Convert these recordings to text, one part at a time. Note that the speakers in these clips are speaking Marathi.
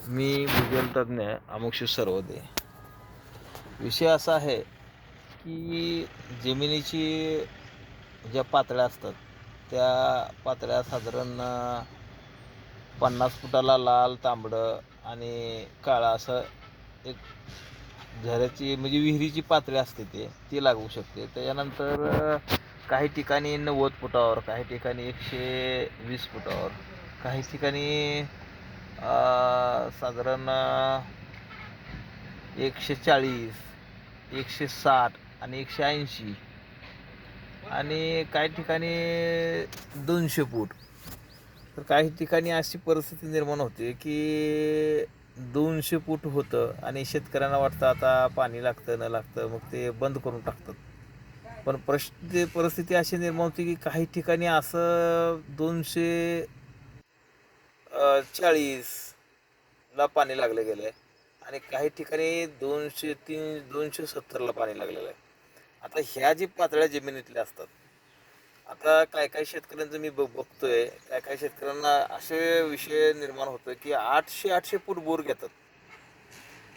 मी भूजलतज्ञ अमुक्षित सर्वदे. विषय असा आहे की जमिनीची ज्या पातळ्या असतात त्या पातळ्या साधारण 50 फुटाला लाल, तांबडं आणि काळा असं एक झऱ्याची म्हणजे विहिरीची पातळी असते ती लागू शकते. त्याच्यानंतर काही ठिकाणी 90 फुटावर, काही ठिकाणी 120 फुटावर, काही ठिकाणी साधारण 140, 160 आणि 180 आणि काही ठिकाणी 200 फूट. तर काही ठिकाणी अशी परिस्थिती निर्माण होते की 200 फूट होतं आणि शेतकऱ्यांना वाटतं आता पाणी लागतं न लागतं, मग ते बंद करून टाकतात. पण परिस्थिती अशी निर्माण होती की काही ठिकाणी असं 240ला पाणी लागलं गेलं आहे आणि काही ठिकाणी 270ला पाणी लागलेलं आहे. आता ह्या जी पातळ्या जमिनीतल्या असतात, आता काय काय शेतकऱ्यांचं मी बघतोय, काय काय शेतकऱ्यांना असे विषय निर्माण होतो की 800 फूट बोर घेतात.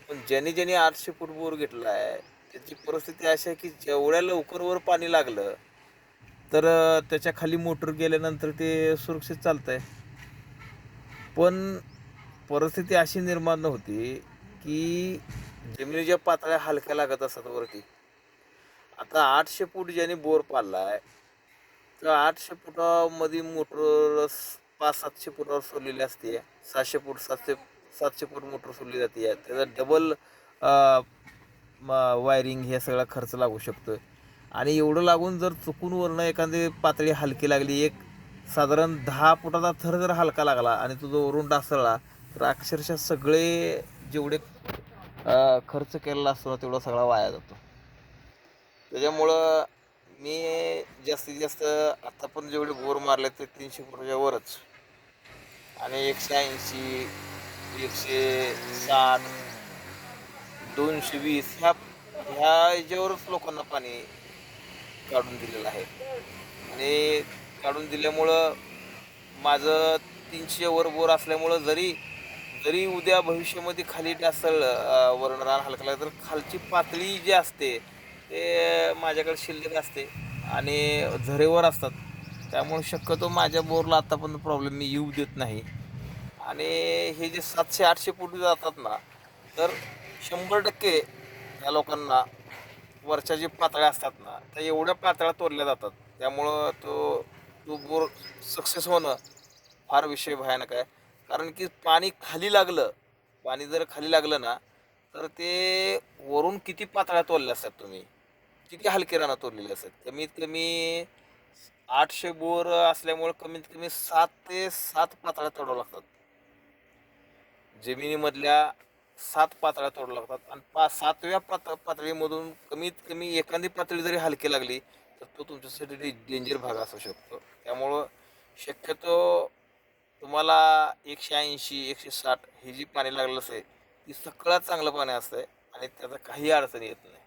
पण ज्यांनी 800 फूट बोर घेतला आहे त्याची परिस्थिती अशी आहे की जेवढ्या लवकर वर पाणी लागलं तर त्याच्या खाली मोटर गेल्यानंतर ते सुरक्षित चालतंय. पण परिस्थिती अशी निर्माण होती की जमिनीच्या पातळ्या हलक्या लागत असतात वरती. आता 800 फूट ज्याने बोर पाडलाय तर 800 फुटामध्ये मोटर 500-700 फुटावर सोडलेली असते. 600 फूट 700 फूट मोटर सोडली जाते. त्याचा डबल वायरिंग हे सगळा खर्च लागू शकतो. आणि एवढं लागून जर चुकून वरनं एखादी पातळी हलकी लागली, एक साधारण 10 फुटाचा थर जर हलका लागला आणि तो जो वरून ढासळला तर अक्षरशः सगळे जेवढे खर्च केलेला असतो तेवढा सगळा वाया जातो. त्याच्यामुळं मी जास्तीत जास्त आता पण जेवढे बोर मारले ते 300 फुटाच्या वरच आणि 180, 160, 220 ह्या याच्यावरच लोकांना पाणी काढून दिलेलं आहे. आणि काढून दिल्यामुळं माझं 300 वर बोर असल्यामुळं जरी जरी उद्या भविष्यामध्ये खाली ढासळलं, वरून रान हलकं लागलं तर खालची पातळी जी असते ते माझ्याकडे शिल्लक असते आणि झरेवर असतात. त्यामुळे शक्यतो माझ्या बोरला आत्तापर्यंत प्रॉब्लेम मी येऊ देत नाही. आणि हे जे 700-800 फूट जातात ना, तर 100% या लोकांना वरच्या जे पातळ्या असतात ना, त्या एवढ्या पातळ्या तोडल्या जातात. त्यामुळं तो तो बोर सक्सेस होणं फार विषय भयानक आहे. कारण की पाणी जर खाली लागलं ना, तर ते वरून किती पातळ्या तोडल्या असतात तुम्ही, किती हलकी रानं तोडलेली असतात. कमीत कमी 800 बोर असल्यामुळे कमीत कमी 7 ते 7 पातळ्या तोडाव्या लागतात. जमिनीमधल्या 7 पातळ्या तोडाव्या लागतात आणि 7व्या पातळीमधून कमीत कमी एखादी पातळी जरी हलकी लागली तर तो तुमच्यासाठी डेंजर भाग असू शकतो. त्यामुळं शक्यतो तुम्हाला 180, 160 हे जी पाणी लागलं असेल ती सगळ्यात चांगलं पाणी असतंय आणि त्याचा काही अडचण येत नाही.